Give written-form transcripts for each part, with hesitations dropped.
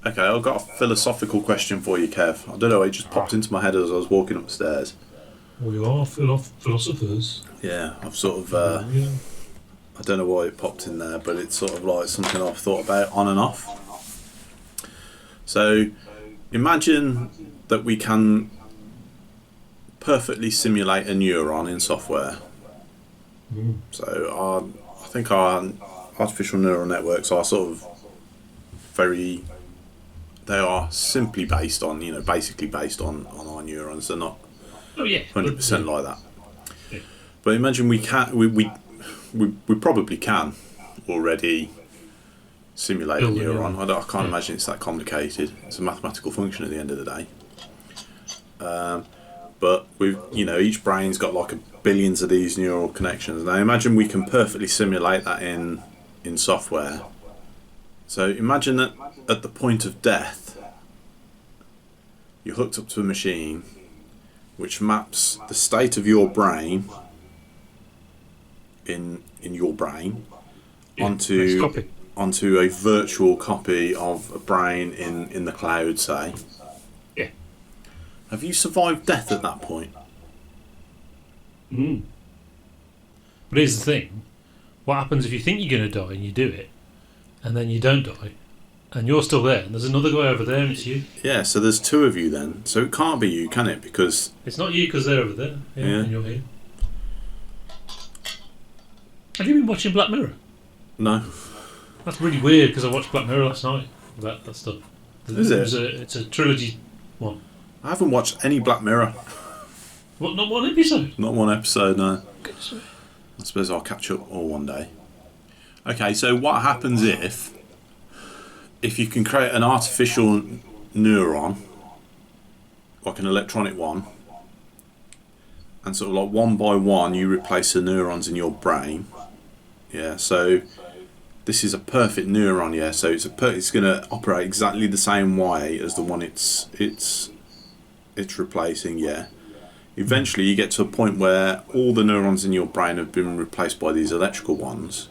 Okay, I've got a philosophical question for you, Kev. I don't know, it just popped into my head as I was walking upstairs. We are philosophers. Yeah, I've sort of, Yeah. I don't know why it popped in there, but it's sort of like something I've thought about on and off. So, imagine that we can perfectly simulate a neuron in software. So, I think our artificial neural networks are sort of they are simply based on, basically based on our neurons. They're not 100% like that. Yeah. But imagine we probably can already simulate a neuron. I can't imagine it's that complicated. It's a mathematical function at the end of the day. But each brain's got like billions of these neural connections. Now imagine we can perfectly simulate that in software. So imagine that at the point of death, you're hooked up to a machine which maps the state of your brain in your brain onto a virtual copy of a brain in the cloud, say. Yeah. Have you survived death at that point? But here's the thing. What happens if you think you're going to die and you do it, and then you don't die, and you're still there, and there's another guy over there and it's you? Yeah, so there's two of you then. So it can't be you, can it? Because it's not you because they're over there. Yeah. And you're here. Have you been watching Black Mirror? No. That's really weird because I watched Black Mirror last night. That stuff. Is it? It's a trilogy one. I haven't watched any Black Mirror. What? Not one episode? Not one episode, no. Goodness me. I suppose I'll catch up all one day. Okay, so what happens if you can create an artificial neuron, like an electronic one, and sort of like one by one you replace the neurons in your brain. Yeah, so this is a perfect neuron, yeah, so it's going to operate exactly the same way as the one it's replacing, yeah. Eventually you get to a point where all the neurons in your brain have been replaced by these electrical ones.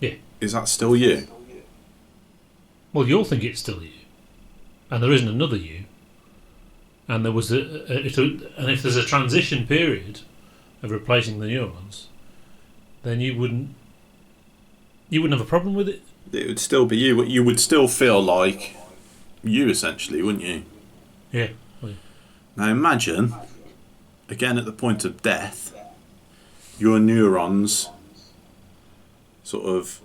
Yeah. Is that still you? Well, you'll think it's still you, and there isn't another you. And there was and if there's a transition period of replacing the neurons, then you wouldn't have a problem with it. It would still be you. You would still feel like you, essentially, wouldn't you? Yeah. Now imagine, again at the point of death, your neurons sort of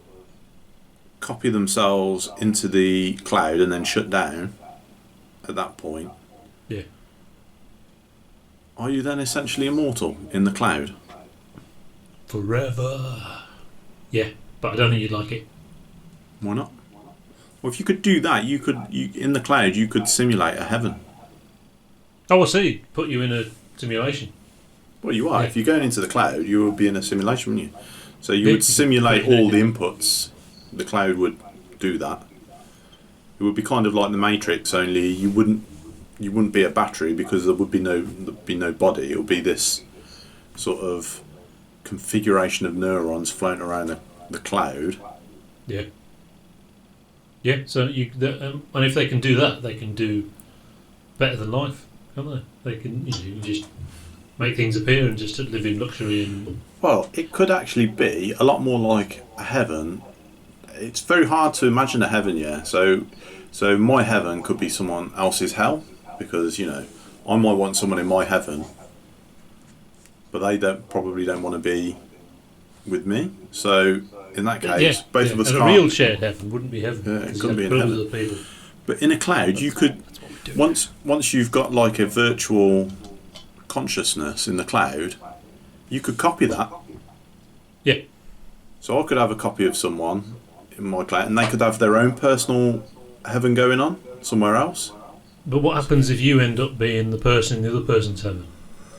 copy themselves into the cloud and then shut down at that point. Yeah. Are you then essentially immortal in the cloud? Forever. Yeah, but I don't think you'd like it. Why not? Well, if you could do that, you in the cloud you could simulate a heaven. Oh, I see. Put you in a simulation. Well, you are. Yeah. If you're going into the cloud, you would be in a simulation, wouldn't you? So you would simulate all the inputs. The cloud would do that. It would be kind of like the Matrix, only you wouldn't be a battery because there'd be no body. It would be this sort of configuration of neurons floating around the cloud. Yeah. Yeah. So and if they can do that, they can do better than life, can't they? They can just make things appear and just live in luxury and. Well, it could actually be a lot more like a heaven. It's very hard to imagine a heaven, yeah. So my heaven could be someone else's hell because I might want someone in my heaven, but they probably don't want to be with me. So in that case, both of us and can't. A real shared heaven wouldn't be heaven. Yeah, it couldn't be in heaven. People. But in a cloud, you could once you've got like a virtual consciousness in the cloud, you could copy that. Yeah. So I could have a copy of someone in my cloud, and they could have their own personal heaven going on somewhere else. But what happens if you end up being the person in the other person's heaven?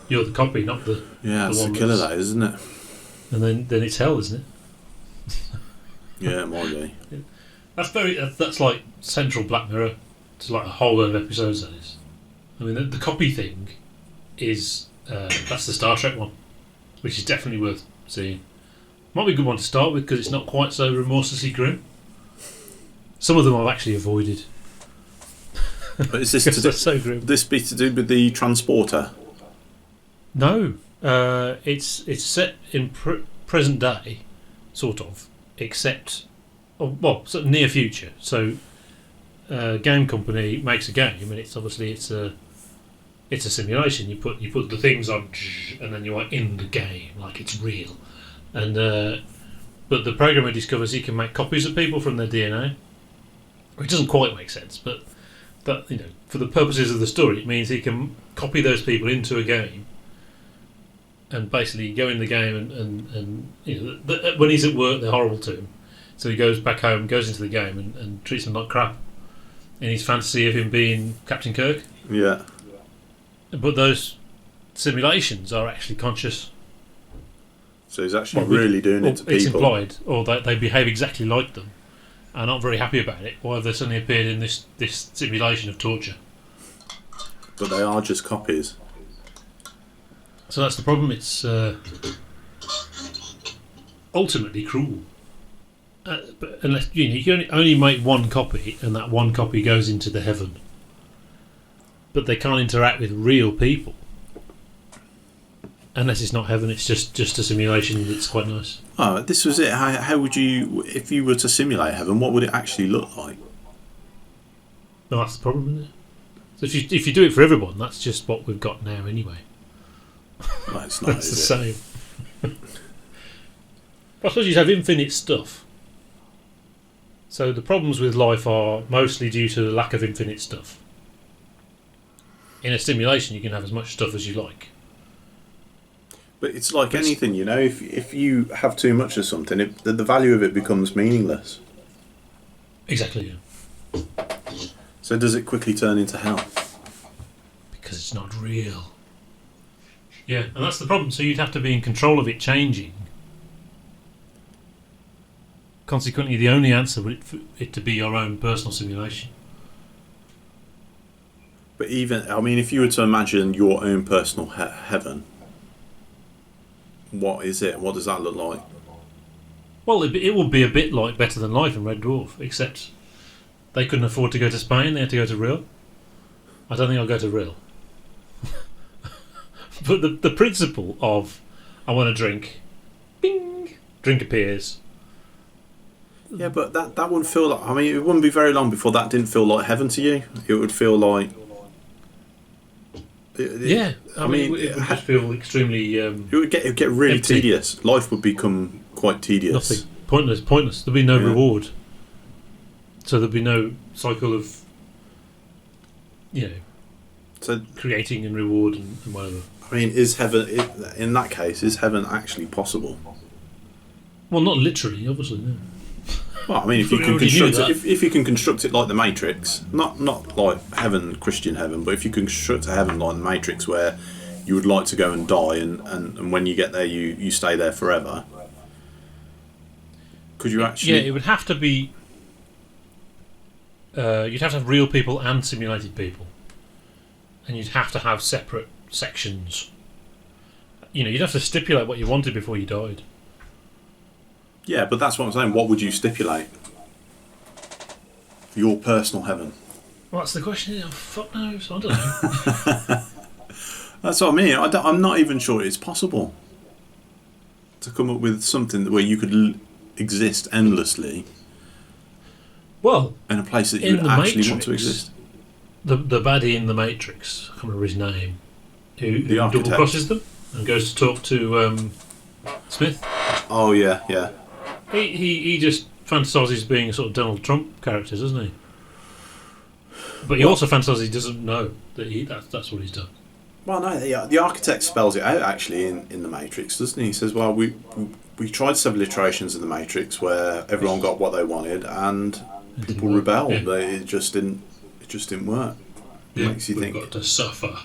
You're the copy, not the. Yeah, it's the one a killer, that is, isn't it? And then it's hell, isn't it? Yeah, it might be. That's like central Black Mirror. It's like a whole load of episodes. That is. I mean, the copy thing is that's the Star Trek one, which is definitely worth seeing. Might be a good one to start with because it's not quite so remorselessly grim. Some of them I've actually avoided. But is this That's so grim. this be to do with the transporter? No, it's set in present day, sort of, except, sort of near future. So, game company makes a game, and it's obviously it's a simulation. You put the things on, and then you are in the game like it's real. And but the programmer discovers he can make copies of people from their DNA, which doesn't quite make sense, but for the purposes of the story, it means he can copy those people into a game. And basically go in the game and when he's at work, they're horrible to him. So he goes back home, goes into the game and treats them like crap. In his fantasy of him being Captain Kirk. Yeah. But those simulations are actually conscious. So he's actually really doing it to people. It's implied, or they behave exactly like them, are not very happy about it. Why have they suddenly appeared in this simulation of torture? But they are just copies. So that's the problem. It's ultimately cruel. But unless you can only make one copy, and that one copy goes into the heaven. But they can't interact with real people, unless it's not heaven. It's just a simulation that's quite nice. Oh, this was it. How would you, if you were to simulate heaven, what would it actually look like? No, that's the problem, isn't it? So if you do it for everyone, that's just what we've got now anyway. Well, it's not. That's the same. I suppose you'd have infinite stuff. So the problems with life are mostly due to the lack of infinite stuff. In a simulation, you can have as much stuff as you like. But it's like anything, if you have too much of something, the value of it becomes meaningless. Exactly, yeah. So does it quickly turn into hell? Because it's not real. Yeah, and that's the problem. So you'd have to be in control of it changing. Consequently, the only answer would for it to be your own personal simulation. But if you were to imagine your own personal heaven, what is it? What does that look like? Well, it would be a bit like Better Than Life in Red Dwarf, except they couldn't afford to go to Spain, they had to go to Real. I don't think I'll go to Real. But the principle of, I want to drink, bing, drink appears. Yeah, but that wouldn't feel like... it wouldn't be very long before that didn't feel like heaven to you. It would feel like... It would just feel extremely... it would get really empty. tedious. Life would become quite tedious. Nothing. Pointless. There'd be no reward. So there'd be no cycle of, so creating and reward and whatever. Is heaven... in that case, is heaven actually possible? Well, not literally, obviously, no. Well, if you can construct it, if you can construct it like the Matrix, not like heaven, Christian heaven, but if you can construct a heaven like the Matrix, where you would like to go and die, and when you get there, you stay there forever. Could you actually? Yeah, it would have to be. You'd have to have real people and simulated people, and you'd have to have separate sections. You'd have to stipulate what you wanted before you died. Yeah, but that's what I'm saying. What would you stipulate? Your personal heaven. Well, that's the question. Fuck knows. I don't know. That's what I mean. I'm not even sure it's possible to come up with something where you could exist endlessly. Well, in a place that you would actually want to exist. The baddie in the Matrix, I can't remember his name, who double architect. crosses them and goes to talk to Smith. Oh yeah. He just fantasises being a sort of Donald Trump character, doesn't he? But he also fantasises he doesn't know that that's what he's done. Well, no, the architect spells it out actually in the Matrix, doesn't he? He says, "Well, we tried several iterations of the Matrix where everyone got what they wanted and people rebelled. Yeah. It just didn't work." It makes you think. We've got to suffer.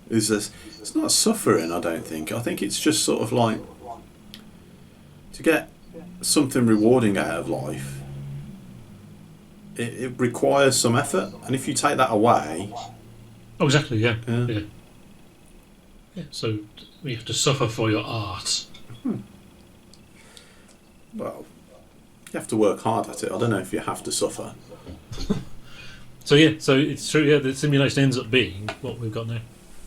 It's not suffering, I don't think. I think it's just sort of like to get something rewarding out of life. It requires some effort, and if you take that away... Oh, exactly, yeah. So you have to suffer for your art. Well, you have to work hard at it. I don't know if you have to suffer. So it's true. Yeah, the simulation ends up being what we've got now.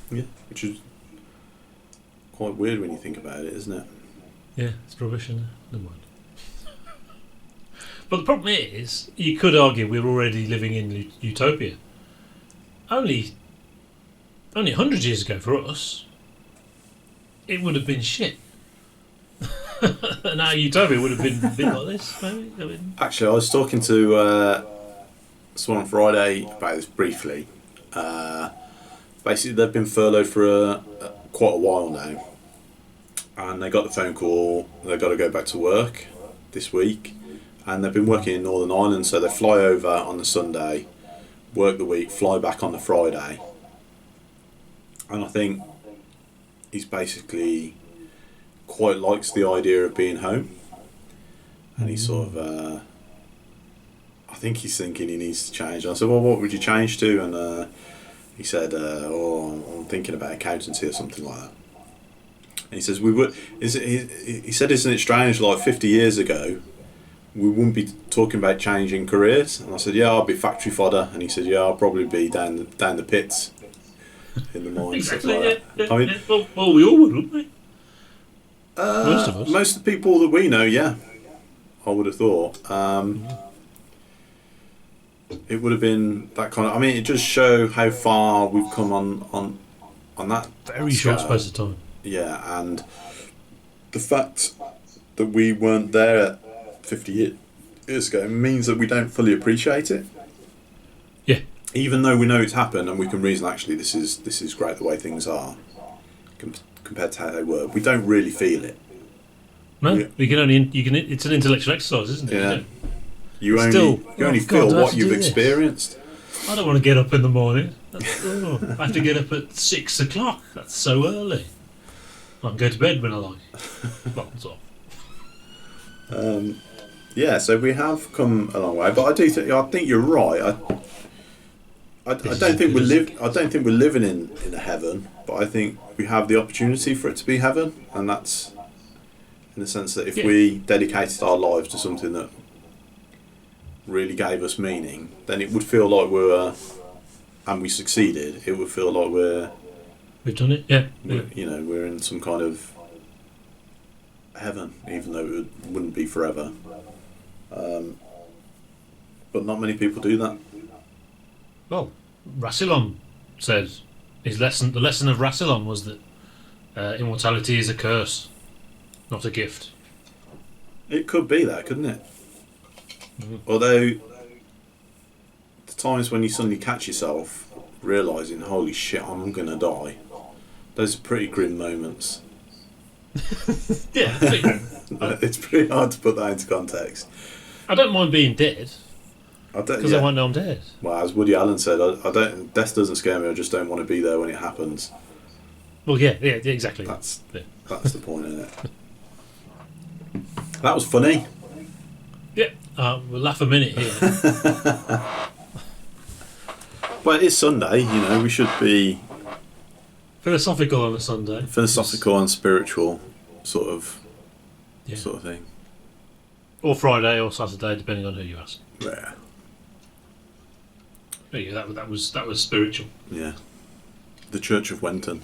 Yeah, which is quite weird when you think about it, isn't it? Yeah, it's rubbish, isn't it? Never mind. But the problem is, you could argue we're already living in utopia. Only 100 years ago for us, it would have been shit. And our utopia would have been a bit like this, maybe. I mean, Actually, I was talking to someone on Friday about this briefly. Basically, they've been furloughed for quite a while now, and they got the phone call. They've got to go back to work this week, and they've been working in Northern Ireland, so they fly over on the Sunday, work the week, fly back on the Friday. And I think he's basically quite likes the idea of being home, and he's sort of I think he's thinking he needs to change. And I said, well, what would you change to? And he said, I'm thinking about accountancy or something like that. And he says, he said, isn't it strange, like 50 years ago we wouldn't be talking about changing careers? And I said, yeah, I'll be factory fodder. And he said, yeah, I'll probably be down the pits in the mines. exactly. Like Yeah. I mean, Well, we all would, wouldn't we? Most of us. Most of the people that we know, yeah, I would have thought. It would have been that kind of. I mean, it does show how far we've come on that Very scale. short space of time. Yeah, and the fact that we weren't there 50 years ago means that we don't fully appreciate it. Yeah. Even though we know it's happened and we can reason, actually, this is great the way things are compared to how they were. We don't really feel it. No, you can only. It's an intellectual exercise, isn't it? Yeah. You You only feel God, I have what to you've do this. experienced. I don't want to get up in the morning. I have to get up at 6 o'clock. That's so early. I can go to bed when I like. Well, sort of. Yeah, so we have come a long way, but I think you're right. I don't think we're living in a heaven, but I think we have the opportunity for it to be heaven, and that's in the sense that if we dedicated our lives to something that really gave us meaning, then it would feel like and we succeeded. It would feel like We've done it. Yeah. we're in some kind of heaven, even though it wouldn't be forever. But not many people do that. Well, Rassilon said the lesson of Rassilon was that immortality is a curse, not a gift. It could be that, couldn't it? Although, the times when you suddenly catch yourself realising, holy shit, I'm going to die, those are pretty grim moments. Yeah. It's pretty hard to put that into context. I don't mind being dead because I won't know I'm dead. Well, as Woody Allen said, death doesn't scare me, I just don't want to be there when it happens. Well, yeah, exactly. That's the point, isn't it? That was funny. Yeah, we'll laugh a minute here. Well, it is Sunday, we should be Philosophical on a Sunday. philosophical and spiritual sort of thing. Or Friday or Saturday, depending on who you ask. Yeah. Yeah, that was spiritual. Yeah. The Church of Wenton.